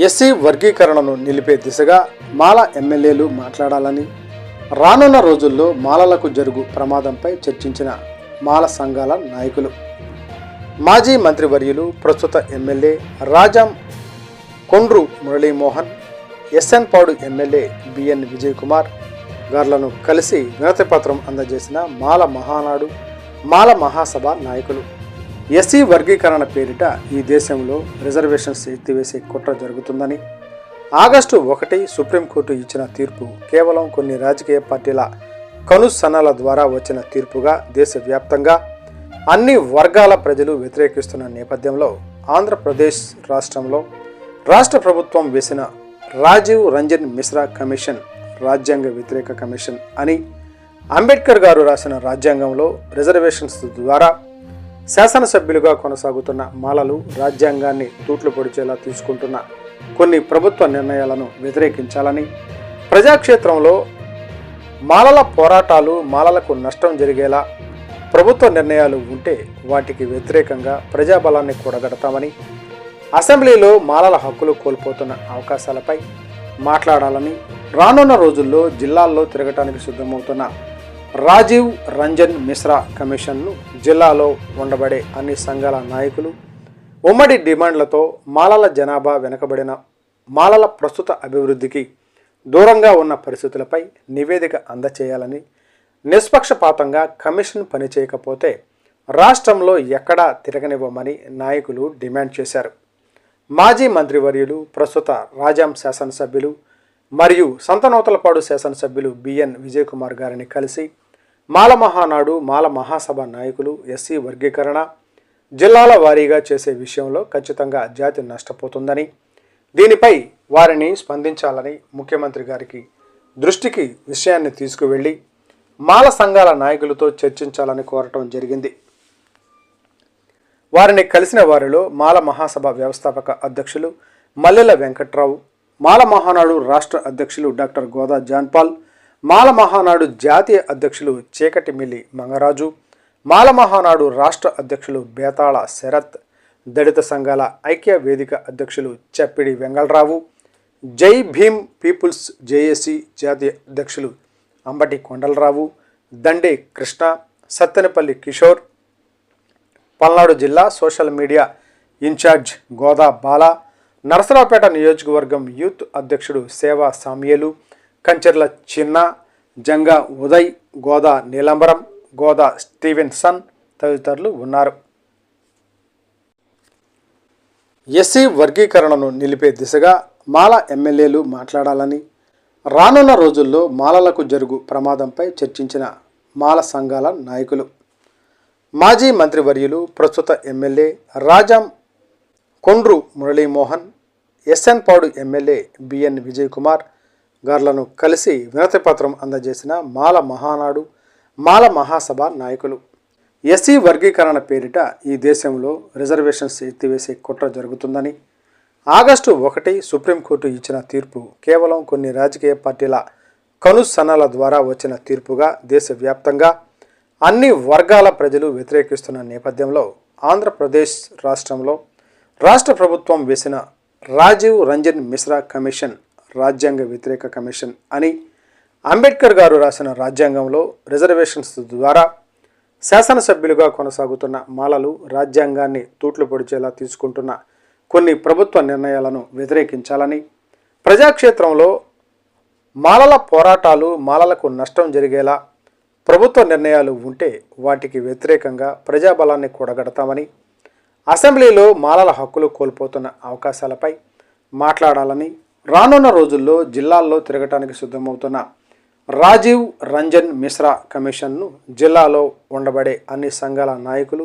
SC వర్గీకరణను నిలిపే దిశగా మాల ఎమ్మెల్యేలు మాట్లాడాలని, రానున్న రోజుల్లో మాలలకు జరుగు ప్రమాదంపై చర్చించిన మాల సంఘాల నాయకులు. మాజీ మంత్రివర్యులు ప్రస్తుత ఎమ్మెల్యే రాజాం కొండ్రు మురళీమోహన్, ఎస్ఎన్ పాడు ఎమ్మెల్యే బిఎన్ విజయ్ కుమార్ గార్లను కలిసి వినతిపత్రం అందజేసిన మాల మహానాడు, మాల మహాసభ నాయకులు. ఎస్సీ వర్గీకరణ పేరిట ఈ దేశంలో రిజర్వేషన్స్ ఎత్తివేసే కుట్ర జరుగుతుందని, ఆగస్టు 1 సుప్రీంకోర్టు ఇచ్చిన తీర్పు కేవలం కొన్ని రాజకీయ పార్టీల కనుసన్నల ద్వారా వచ్చిన తీర్పుగా దేశవ్యాప్తంగా అన్ని వర్గాల ప్రజలు వ్యతిరేకిస్తున్న నేపథ్యంలో ఆంధ్రప్రదేశ్ రాష్ట్రంలో రాష్ట్ర ప్రభుత్వం వేసిన రాజీవ్ రంజన్ మిశ్రా కమిషన్ రాజ్యాంగ వ్యతిరేక కమిషన్ అని, అంబేద్కర్ గారు రాసిన రాజ్యాంగంలో రిజర్వేషన్స్ ద్వారా శాసనసభ్యులుగా కొనసాగుతున్న మాలలు రాజ్యాంగాన్ని తూట్లు పొడిచేలా తీసుకుంటున్న కొన్ని ప్రభుత్వ నిర్ణయాలను వ్యతిరేకించాలని, ప్రజాక్షేత్రంలో మాలల పోరాటాలు, మాలలకు నష్టం జరిగేలా ప్రభుత్వ నిర్ణయాలు ఉంటే వాటికి వ్యతిరేకంగా ప్రజాబలాన్ని కూడగడతామని, అసెంబ్లీలో మాలల హక్కులు కోల్పోతున్న అవకాశాలపై మాట్లాడాలని, రానున్న రోజుల్లో జిల్లాల్లో తిరగటానికి సిద్ధమవుతున్న రాజీవ్ రంజన్ మిశ్రా కమిషన్ను జిల్లాలో ఉండబడే అన్ని సంఘాల నాయకులు ఉమ్మడి డిమాండ్లతో మాలల జనాభా వెనుకబడిన మాలల ప్రస్తుత అభివృద్ధికి దూరంగా ఉన్న పరిస్థితులపై నివేదిక అందచేయాలని, నిష్పక్షపాతంగా కమిషన్ పనిచేయకపోతే రాష్ట్రంలో ఎక్కడా తిరగనివ్వమని నాయకులు డిమాండ్ చేశారు. మాజీ మంత్రివర్యులు ప్రస్తుత రాజాం శాసనసభ్యులు మరియు సంతనూతలపాడు శాసనసభ్యులు బిఎన్ విజయ్ కుమార్ గారిని కలిసి మాల మహానాడు, మాల మహాసభ నాయకులు ఎస్సీ వర్గీకరణ జిల్లాల వారీగా చేసే విషయంలో ఖచ్చితంగా జాతి నష్టపోతుందని, దీనిపై వారిని స్పందించాలని ముఖ్యమంత్రి గారికి దృష్టికి విషయాన్ని తీసుకువెళ్ళి మాల సంఘాల నాయకులతో చర్చించాలని కోరటం జరిగింది. వారిని కలిసిన వారిలో మాల మహాసభ వ్యవస్థాపక అధ్యక్షులు మల్లెల వెంకట్రావు, మాల మహానాడు రాష్ట్ర అధ్యక్షులు డాక్టర్ గోదా జాన్పాల్, మాల మహానాడు జాతీయ అధ్యక్షులు చీకటిమిల్లి మంగరాజు, మాల మహానాడు రాష్ట్ర అధ్యక్షులు బేతాళ శరత్, దళిత సంఘాల ఐక్య వేదిక అధ్యక్షులు చప్పిడి వెంగళరావు, జై భీమ్ పీపుల్స్ జేఏసీ జాతీయ అధ్యక్షులు అంబటి కొండలరావు, దండే కృష్ణ, సత్తెనపల్లి కిషోర్, పల్నాడు జిల్లా సోషల్ మీడియా ఇన్ఛార్జ్ గోదా బాల, నరసరావుపేట నియోజకవర్గం యూత్ అధ్యక్షుడు సేవా సామ్యేలు, కంచెర్ల చిన్న, జంగా ఉదయ్, గోదా నీలంబరం, గోదా స్టీవెన్సన్ తదితరులు ఉన్నారు. ఎస్సీ వర్గీకరణను నిలిపే దిశగా మాల ఎమ్మెల్యేలు మాట్లాడాలని, రానున్న రోజుల్లో మాలలకు జరుగు ప్రమాదంపై చర్చించిన మాల సంఘాల నాయకులు. మాజీ మంత్రివర్యులు ప్రస్తుత ఎమ్మెల్యే రాజాం కొండ్రు మురళీమోహన్, ఎస్ఎన్ పాడు ఎమ్మెల్యే బిఎన్ విజయ్ కుమార్ గార్లను కలిసి వినతిపత్రం అందజేసిన మాల మహానాడు, మాల మహాసభ నాయకులు. ఎస్సీ వర్గీకరణ పేరిట ఈ దేశంలో రిజర్వేషన్స్ ఎత్తివేసే కుట్ర జరుగుతుందని, ఆగస్టు 1 సుప్రీంకోర్టు ఇచ్చిన తీర్పు కేవలం కొన్ని రాజకీయ పార్టీల కనుసన్నల ద్వారా వచ్చిన తీర్పుగా దేశవ్యాప్తంగా అన్ని వర్గాల ప్రజలు వ్యతిరేకిస్తున్న నేపథ్యంలో ఆంధ్రప్రదేశ్ రాష్ట్రంలో రాష్ట్ర ప్రభుత్వం వేసిన రాజీవ్ రంజన్ మిశ్రా కమిషన్ రాజ్యాంగ వ్యతిరేక కమిషన్ అని, అంబేద్కర్ గారు రాసిన రాజ్యాంగంలో రిజర్వేషన్స్ ద్వారా శాసనసభ్యులుగా కొనసాగుతున్న మాలలు రాజ్యాంగాన్ని తూట్లు పొడిచేలా తీసుకుంటున్న కొన్ని ప్రభుత్వ నిర్ణయాలను వ్యతిరేకించాలని, ప్రజాక్షేత్రంలో మాలల పోరాటాలు, మాలలకు నష్టం జరిగేలా ప్రభుత్వ నిర్ణయాలు ఉంటే వాటికి వ్యతిరేకంగా ప్రజాబలాన్ని కూడగడతామని, అసెంబ్లీలో మాలల హక్కులు కోల్పోతున్న అవకాశాలపై మాట్లాడాలని, రానున్న రోజుల్లో జిల్లాల్లో తిరగటానికి సిద్ధమవుతున్న రాజీవ్ రంజన్ మిశ్రా కమిషన్ను జిల్లాలో ఉండబడే అన్ని సంఘాల నాయకులు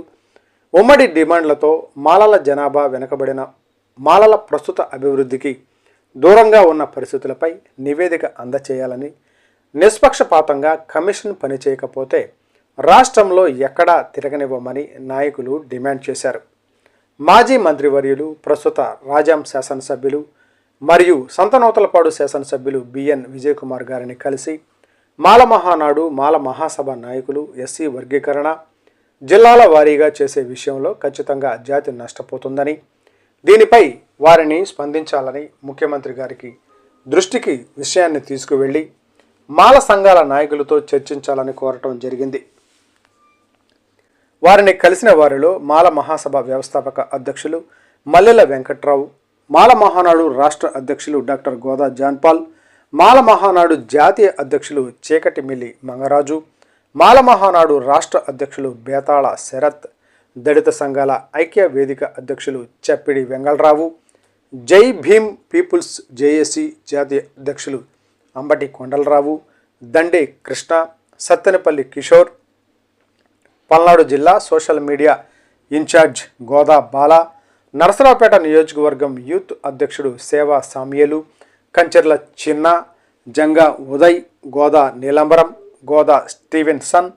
ఉమ్మడి డిమాండ్లతో మాలల జనాభా వెనుకబడిన మాలల ప్రస్తుత అభివృద్ధికి దూరంగా ఉన్న పరిస్థితులపై నివేదిక అందచేయాలని, నిష్పక్షపాతంగా కమిషన్ పనిచేయకపోతే రాష్ట్రంలో ఎక్కడా తిరగనివ్వమని నాయకులు డిమాండ్ చేశారు. మాజీ మంత్రివర్యులు ప్రస్తుత రాజాం శాసనసభ్యులు మరియు సంతనూతలపాడు శాసనసభ్యులు బిఎన్ విజయ్ కుమార్ గారిని కలిసి మాల మహానాడు, మాల మహాసభ నాయకులు ఎస్సీ వర్గీకరణ జిల్లాల వారీగా చేసే విషయంలో ఖచ్చితంగా జాతి నష్టపోతుందని, దీనిపై వారిని స్పందించాలని ముఖ్యమంత్రి గారికి దృష్టికి విషయాన్ని తీసుకువెళ్ళి మాల సంఘాల నాయకులతో చర్చించాలని కోరటం జరిగింది. వారిని కలిసిన వారిలో మాల మహాసభ వ్యవస్థాపక అధ్యక్షులు మల్లెల వెంకట్రావు, మాల మహానాడు రాష్ట్ర అధ్యక్షులు డాక్టర్ గోదా జాన్పాల్, మాల మహానాడు జాతీయ అధ్యక్షులు చీకటిమిల్లి మంగరాజు, మాల మహానాడు రాష్ట్ర అధ్యక్షులు బేతాళ శరత్, దళిత సంఘాల ఐక్య వేదిక అధ్యక్షులు చప్పిడి వెంగళరావు, జై భీమ్ పీపుల్స్ జేఏసీ జాతీయ అధ్యక్షులు అంబటి కొండలరావు, దండే కృష్ణ, సత్తెనపల్లి కిషోర్, పల్నాడు జిల్లా సోషల్ మీడియా ఇన్ఛార్జ్ గోదా బాల, నరసరావుపేట నియోజకవర్గం యూత్ అధ్యక్షుడు సేవా సామ్యేలు, కంచెర్ల చిన్న, జంగా ఉదయ్, గోదా నీలంబరం, గోదా స్టీవెన్సన్,